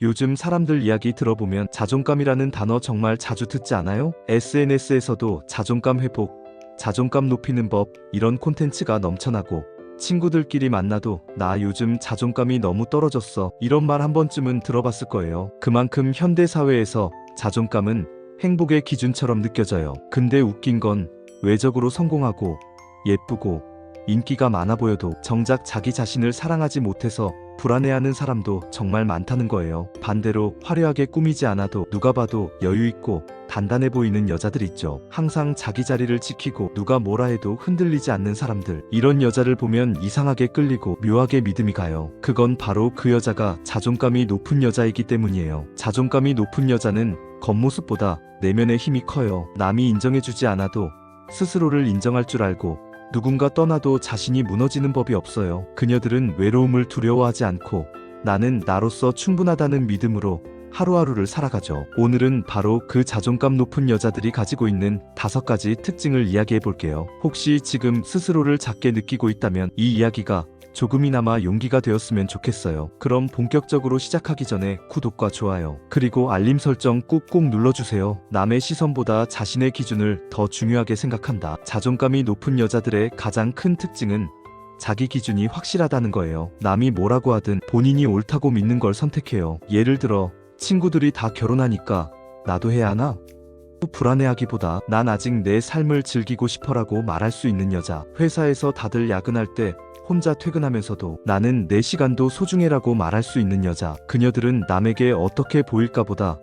요즘 사람들 이야기 들어보면 자존감이라는 단어 정말 자주 듣지 않아요? SNS에서도 자존감 회복, 자존감 높이는 법 이런 콘텐츠가 넘쳐나고 친구들끼리 만나도 나 요즘 자존감이 너무 떨어졌어 이런 말 한 번쯤은 들어봤을 거예요. 그만큼 현대사회에서 자존감은 행복의 기준처럼 느껴져요. 근데 웃긴 건 외적으로 성공하고 예쁘고 인기가 많아 보여도 정작 자기 자신을 사랑하지 못해서 불안해하는 사람도 정말 많다는 거예요. 반대로 화려하게 꾸미지 않아도 누가 봐도 여유있고 단단해 보이는 여자들 있죠. 항상 자기 자리를 지키고 누가 뭐라 해도 흔들리지 않는 사람들. 이런 여자를 보면 이상하게 끌리고 묘하게 믿음이 가요. 그건 바로 그 여자가 자존감이 높은 여자이기 때문이에요. 자존감이 높은 여자는 겉모습보다 내면의 힘이 커요. 남이 인정해주지 않아도 스스로를 인정할 줄 알고 누군가 떠나도 자신이 무너지는 법이 없어요. 그녀들은 외로움을 두려워하지 않고 나는 나로서 충분하다는 믿음으로 하루하루를 살아가죠. 오늘은 바로 그 자존감 높은 여자들이 가지고 있는 5가지 특징을 이야기해 볼게요. 혹시 지금 스스로를 작게 느끼고 있다면 이 이야기가 조금이나마 용기가 되었으면 좋겠어요. 그럼 본격적으로 시작하기 전에 구독과 좋아요 그리고 알림 설정 꾹꾹 눌러주세요. 남의 시선보다 자신의 기준을 더 중요하게 생각한다. 자존감이 높은 여자들의 가장 큰 특징은 자기 기준이 확실하다는 거예요. 남이 뭐라고 하든 본인이 옳다고 믿는 걸 선택해요. 예를 들어 친구들이 다 결혼하니까 나도 해야 하나? 불안해하기보다 난 아직 내 삶을 즐기고 싶어라고 말할 수 있는 여자. 회사에서 다들 야근할 때 혼자 퇴근하면서도 나는 내 시간도 소중해라고 말할 수 있는 여자. 그녀들은 남에게 어떻게 보일까 보다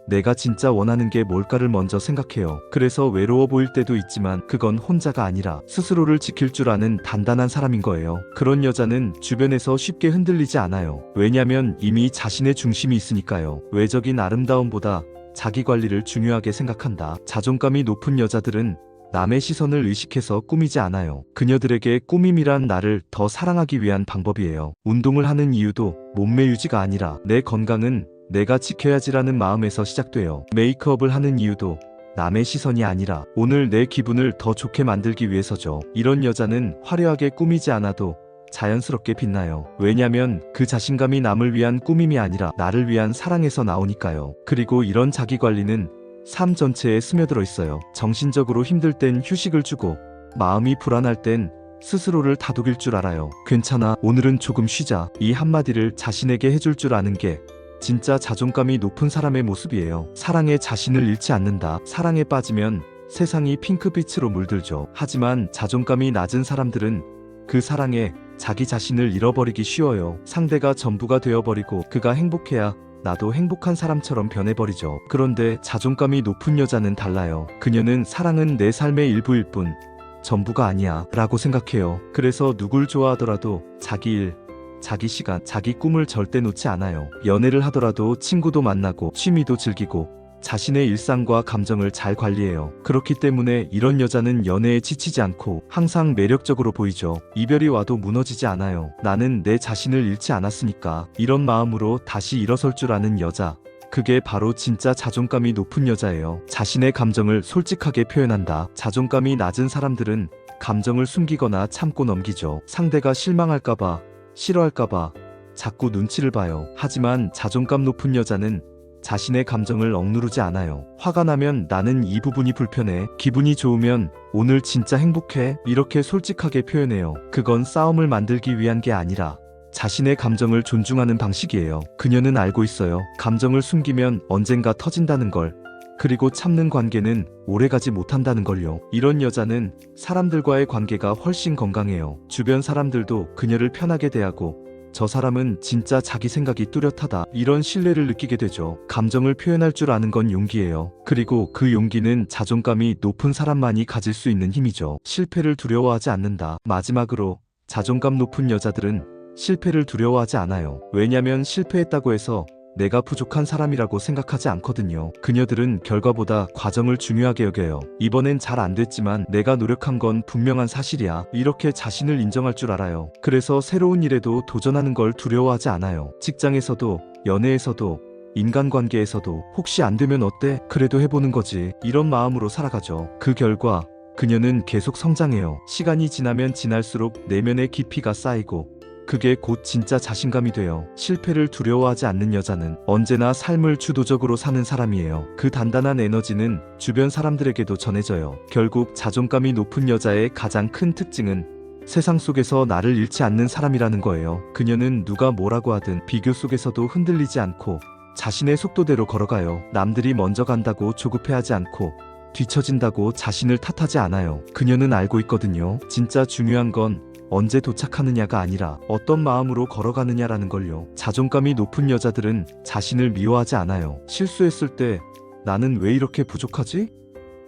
내가 진짜 원하는 게 뭘까를 먼저 생각해요. 그래서 외로워 보일 때도 있지만 그건 혼자가 아니라 스스로를 지킬 줄 아는 단단한 사람인 거예요. 그런 여자는 주변에서 쉽게 흔들리지 않아요. 왜냐면 이미 자신의 중심이 있으니까요. 외적인 아름다움보다 자기 관리를 중요하게 생각한다. 자존감이 높은 여자들은 남의 시선을 의식해서 꾸미지 않아요. 그녀들에게 꾸밈이란 나를 더 사랑하기 위한 방법이에요. 운동을 하는 이유도 몸매 유지가 아니라 내 건강은 내가 지켜야지라는 마음에서 시작돼요. 메이크업을 하는 이유도 남의 시선이 아니라 오늘 내 기분을 더 좋게 만들기 위해서죠. 이런 여자는 화려하게 꾸미지 않아도 자연스럽게 빛나요. 왜냐면 그 자신감이 남을 위한 꾸밈이 아니라 나를 위한 사랑에서 나오니까요. 그리고 이런 자기관리는 삶 전체에 스며들어 있어요. 정신적으로 힘들 땐 휴식을 주고 마음이 불안할 땐 스스로를 다독일 줄 알아요. 괜찮아, 오늘은 조금 쉬자. 이 한마디를 자신에게 해줄 줄 아는 게 진짜 자존감이 높은 사람의 모습이에요. 사랑에 자신을 잃지 않는다. 사랑에 빠지면 세상이 핑크빛으로 물들죠. 하지만 자존감이 낮은 사람들은 그 사랑에 자기 자신을 잃어버리기 쉬워요. 상대가 전부가 되어버리고 그가 행복해야 나도 행복한 사람처럼 변해버리죠. 그런데 자존감이 높은 여자는 달라요. 그녀는 사랑은 내 삶의 일부일 뿐 전부가 아니야 라고 생각해요. 그래서 누굴 좋아하더라도 자기 일, 자기 시간, 자기 꿈을 절대 놓지 않아요. 연애를 하더라도 친구도 만나고 취미도 즐기고 자신의 일상과 감정을 잘 관리해요. 그렇기 때문에 이런 여자는 연애에 지치지 않고 항상 매력적으로 보이죠. 이별이 와도 무너지지 않아요. 나는 내 자신을 잃지 않았으니까. 이런 마음으로 다시 일어설 줄 아는 여자. 그게 바로 진짜 자존감이 높은 여자예요. 자신의 감정을 솔직하게 표현한다. 자존감이 낮은 사람들은 감정을 숨기거나 참고 넘기죠. 상대가 실망할까봐, 싫어할까봐 자꾸 눈치를 봐요. 하지만 자존감 높은 여자는 자신의 감정을 억누르지 않아요. 화가 나면 나는 이 부분이 불편해. 기분이 좋으면 오늘 진짜 행복해. 이렇게 솔직하게 표현해요. 그건 싸움을 만들기 위한 게 아니라 자신의 감정을 존중하는 방식이에요. 그녀는 알고 있어요. 감정을 숨기면 언젠가 터진다는 걸. 그리고 참는 관계는 오래가지 못한다는 걸요. 이런 여자는 사람들과의 관계가 훨씬 건강해요. 주변 사람들도 그녀를 편하게 대하고 저 사람은 진짜 자기 생각이 뚜렷하다. 이런 신뢰를 느끼게 되죠. 감정을 표현할 줄 아는 건 용기예요. 그리고 그 용기는 자존감이 높은 사람만이 가질 수 있는 힘이죠. 실패를 두려워하지 않는다. 마지막으로 자존감 높은 여자들은 실패를 두려워하지 않아요. 왜냐면 실패했다고 해서 내가 부족한 사람이라고 생각하지 않거든요. 그녀들은 결과보다 과정을 중요하게 여겨요. 이번엔 잘 안 됐지만 내가 노력한 건 분명한 사실이야. 이렇게 자신을 인정할 줄 알아요. 그래서 새로운 일에도 도전하는 걸 두려워하지 않아요. 직장에서도, 연애에서도, 인간관계에서도 혹시 안 되면 어때? 그래도 해보는 거지. 이런 마음으로 살아가죠. 그 결과 그녀는 계속 성장해요. 시간이 지나면 지날수록 내면의 깊이가 쌓이고 그게 곧 진짜 자신감이 돼요. 실패를 두려워하지 않는 여자는 언제나 삶을 주도적으로 사는 사람이에요. 그 단단한 에너지는 주변 사람들에게도 전해져요. 결국 자존감이 높은 여자의 가장 큰 특징은 세상 속에서 나를 잃지 않는 사람이라는 거예요. 그녀는 누가 뭐라고 하든 비교 속에서도 흔들리지 않고 자신의 속도대로 걸어가요. 남들이 먼저 간다고 조급해하지 않고 뒤처진다고 자신을 탓하지 않아요. 그녀는 알고 있거든요. 진짜 중요한 건 언제 도착하느냐가 아니라 어떤 마음으로 걸어가느냐라는 걸요. 자존감이 높은 여자들은 자신을 미워하지 않아요. 실수했을 때 나는 왜 이렇게 부족하지?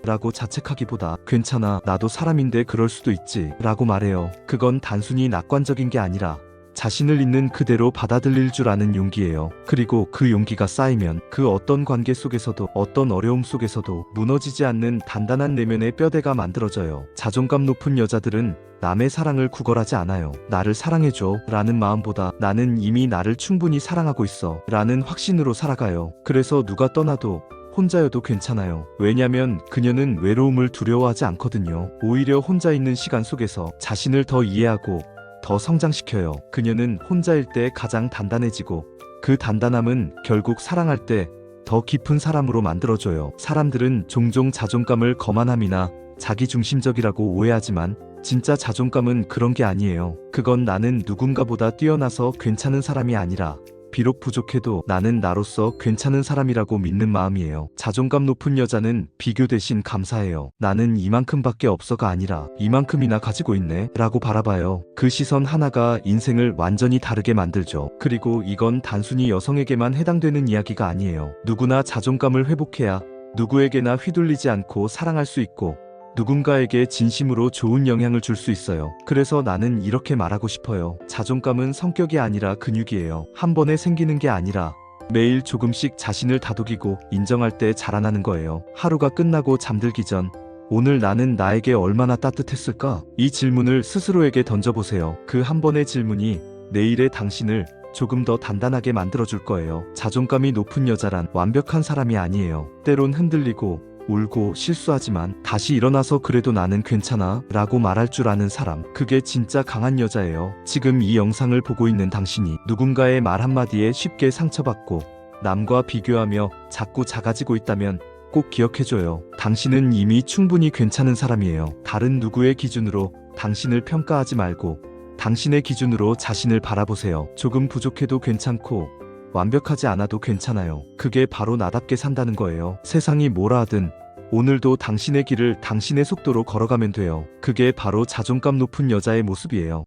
라고 자책하기보다 괜찮아, 나도 사람인데 그럴 수도 있지 라고 말해요. 그건 단순히 낙관적인 게 아니라 자신을 있는 그대로 받아들일 줄 아는 용기예요. 그리고 그 용기가 쌓이면 그 어떤 관계 속에서도 어떤 어려움 속에서도 무너지지 않는 단단한 내면의 뼈대가 만들어져요. 자존감 높은 여자들은 남의 사랑을 구걸하지 않아요. 나를 사랑해줘 라는 마음보다 나는 이미 나를 충분히 사랑하고 있어 라는 확신으로 살아가요. 그래서 누가 떠나도 혼자여도 괜찮아요. 왜냐면 그녀는 외로움을 두려워하지 않거든요. 오히려 혼자 있는 시간 속에서 자신을 더 이해하고 더 성장시켜요. 그녀는 혼자일 때 가장 단단해지고 그 단단함은 결국 사랑할 때 더 깊은 사람으로 만들어줘요. 사람들은 종종 자존감을 거만함이나 자기중심적이라고 오해하지만 진짜 자존감은 그런 게 아니에요. 그건 나는 누군가보다 뛰어나서 괜찮은 사람이 아니라 비록 부족해도 나는 나로서 괜찮은 사람이라고 믿는 마음이에요. 자존감 높은 여자는 비교 대신 감사해요. 나는 이만큼밖에 없어가 아니라 이만큼이나 가지고 있네 라고 바라봐요. 그 시선 하나가 인생을 완전히 다르게 만들죠. 그리고 이건 단순히 여성에게만 해당되는 이야기가 아니에요. 누구나 자존감을 회복해야 누구에게나 휘둘리지 않고 사랑할 수 있고 누군가에게 진심으로 좋은 영향을 줄 수 있어요. 그래서 나는 이렇게 말하고 싶어요. 자존감은 성격이 아니라 근육이에요. 한 번에 생기는 게 아니라 매일 조금씩 자신을 다독이고 인정할 때 자라나는 거예요. 하루가 끝나고 잠들기 전 오늘 나는 나에게 얼마나 따뜻했을까? 이 질문을 스스로에게 던져보세요. 그 한 번의 질문이 내일의 당신을 조금 더 단단하게 만들어줄 거예요. 자존감이 높은 여자란 완벽한 사람이 아니에요. 때론 흔들리고 울고 실수하지만 다시 일어나서 그래도 나는 괜찮아 라고 말할 줄 아는 사람, 그게 진짜 강한 여자예요. 지금 이 영상을 보고 있는 당신이 누군가의 말 한마디에 쉽게 상처받고 남과 비교하며 자꾸 작아지고 있다면 꼭 기억해줘요. 당신은 이미 충분히 괜찮은 사람이에요. 다른 누구의 기준으로 당신을 평가하지 말고 당신의 기준으로 자신을 바라보세요. 조금 부족해도 괜찮고 완벽하지 않아도 괜찮아요. 그게 바로 나답게 산다는 거예요. 세상이 뭐라 하든 오늘도 당신의 길을 당신의 속도로 걸어가면 돼요. 그게 바로 자존감 높은 여자의 모습이에요.